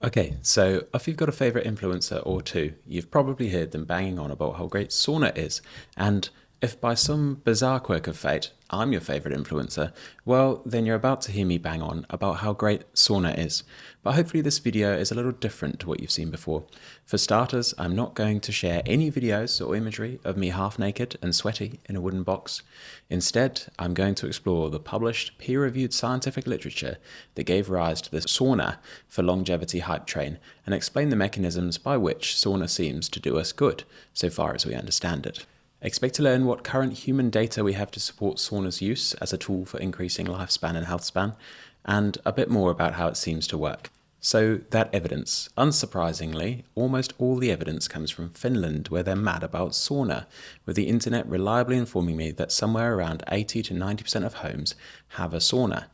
Okay, so if you've got a favourite influencer or two, you've probably heard them banging on about how great sauna is. And if by some bizarre quirk of fate, I'm your favourite influencer, well, then you're about to hear me bang on about how great sauna is. But hopefully this video is a little different to what you've seen before. For starters, I'm not going to share any videos or imagery of me half naked and sweaty in a wooden box. Instead, I'm going to explore the published, peer-reviewed scientific literature that gave rise to the sauna for longevity hype train and explain the mechanisms by which sauna seems to do us good, so far as we understand it. Expect to learn what current human data we have to support sauna's use as a tool for increasing lifespan and health span, and a bit more about how it seems to work. So that evidence, unsurprisingly, almost all the evidence comes from Finland, where they're mad about sauna, with the internet reliably informing me that somewhere around 80 to 90% of homes have a sauna.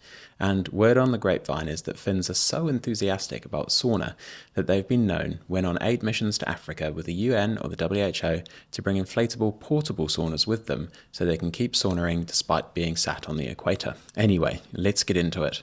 And word on the grapevine is that Finns are so enthusiastic about sauna that they've been known, when on aid missions to Africa with the UN or the WHO, to bring inflatable portable saunas with them so they can keep saunaing despite being sat on the equator. Anyway, let's get into it.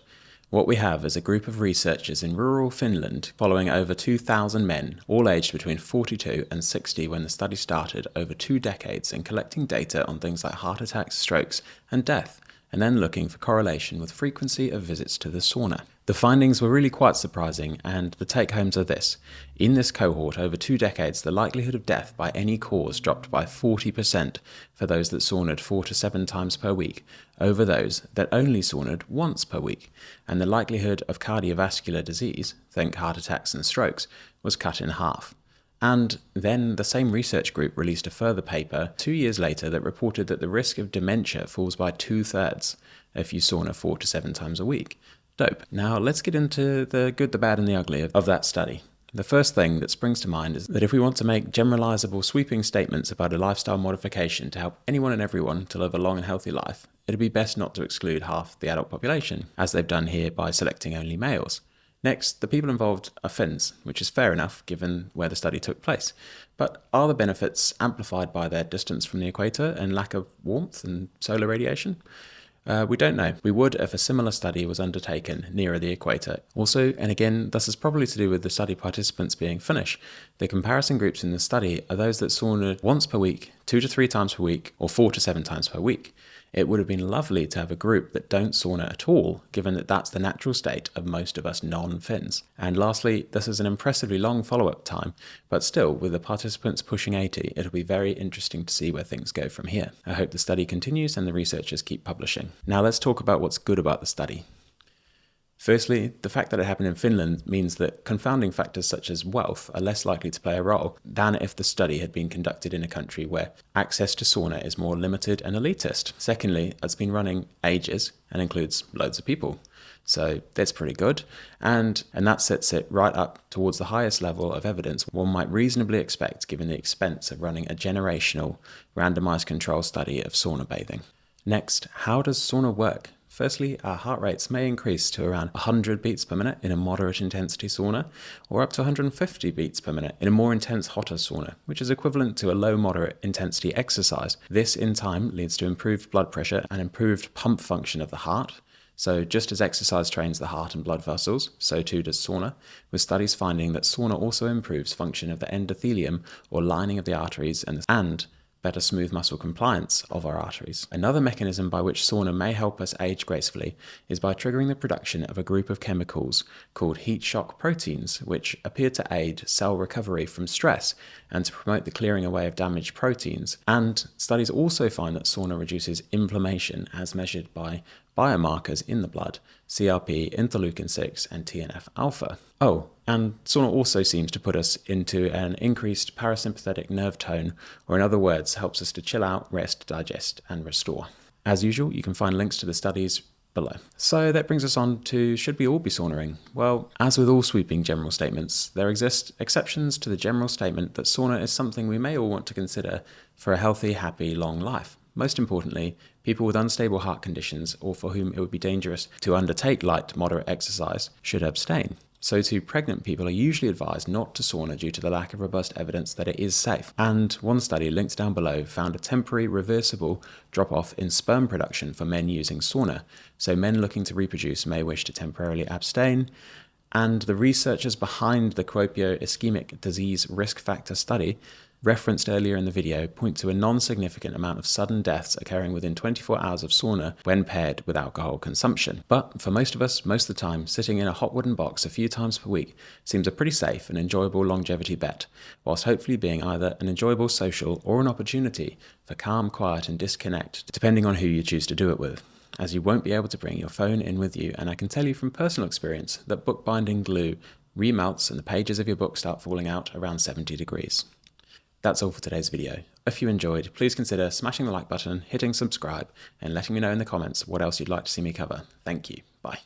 What we have is a group of researchers in rural Finland following over 2,000 men, all aged between 42 and 60 when the study started, over 2 decades, and collecting data on things like heart attacks, strokes, and death, and then looking for correlation with frequency of visits to the sauna. The findings were really quite surprising, and the take-homes are this. In this cohort, over 2 decades, the likelihood of death by any cause dropped by 40% for those that sauned 4 to 7 times per week, over those that only sauned once per week, and the likelihood of cardiovascular disease, think heart attacks and strokes, was cut in half. And then the same research group released a further paper 2 years later that reported that the risk of dementia falls by 2/3 if you sauna 4 to 7 times a week. Dope. Now let's get into the good, the bad and the ugly of that study. The first thing that springs to mind is that if we want to make generalizable, sweeping statements about a lifestyle modification to help anyone and everyone to live a long and healthy life, it'd be best not to exclude half the adult population, as they've done here by selecting only males. Next, the people involved are Finns, which is fair enough given where the study took place. But are the benefits amplified by their distance from the equator and lack of warmth and solar radiation? We don't know. We would if a similar study was undertaken nearer the equator. Also, and again, this is probably to do with the study participants being Finnish, the comparison groups in the study are those that sauned once per week, 2 to 3 times per week, or 4 to 7 times per week. It would have been lovely to have a group that don't sauna at all, given that that's the natural state of most of us non-Finns. And lastly, this is an impressively long follow-up time, but still, with the participants pushing 80, it'll be very interesting to see where things go from here. I hope the study continues and the researchers keep publishing. Now let's talk about what's good about the study. Firstly, the fact that it happened in Finland means that confounding factors such as wealth are less likely to play a role than if the study had been conducted in a country where access to sauna is more limited and elitist. Secondly, it's been running ages and includes loads of people. So that's pretty good. And that sets it right up towards the highest level of evidence one might reasonably expect given the expense of running a generational randomized control study of sauna bathing. Next, how does sauna work? Firstly, our heart rates may increase to around 100 beats per minute in a moderate intensity sauna, or up to 150 beats per minute in a more intense hotter sauna, which is equivalent to a low moderate intensity exercise. This in time leads to improved blood pressure and improved pump function of the heart. So just as exercise trains the heart and blood vessels, so too does sauna, with studies finding that sauna also improves function of the endothelium or lining of the arteries and better smooth muscle compliance of our arteries. Another mechanism by which sauna may help us age gracefully is by triggering the production of a group of chemicals called heat shock proteins, which appear to aid cell recovery from stress and to promote the clearing away of damaged proteins. And studies also find that sauna reduces inflammation as measured by biomarkers in the blood, CRP, interleukin-6, and TNF-alpha. Oh, and sauna also seems to put us into an increased parasympathetic nerve tone, or in other words, helps us to chill out, rest, digest, and restore. As usual, you can find links to the studies below. So that brings us on to, should we all be saunaing? Well, as with all sweeping general statements, there exist exceptions to the general statement that sauna is something we may all want to consider for a healthy, happy, long life. Most importantly, people with unstable heart conditions or for whom it would be dangerous to undertake light to moderate exercise should abstain. So too, pregnant people are usually advised not to sauna due to the lack of robust evidence that it is safe. And one study linked down below found a temporary reversible drop-off in sperm production for men using sauna. So men looking to reproduce may wish to temporarily abstain. And the researchers behind the Kuopio Ischaemic disease risk factor study, referenced earlier in the video, point to a non-significant amount of sudden deaths occurring within 24 hours of sauna when paired with alcohol consumption. But for most of us, most of the time, sitting in a hot wooden box a few times per week seems a pretty safe and enjoyable longevity bet, whilst hopefully being either an enjoyable social or an opportunity for calm, quiet and disconnect, depending on who you choose to do it with, as you won't be able to bring your phone in with you. And I can tell you from personal experience that bookbinding glue remelts and the pages of your book start falling out around 70 degrees. That's all for today's video. If you enjoyed, please consider smashing the like button, hitting subscribe, and letting me know in the comments what else you'd like to see me cover. Thank you. Bye.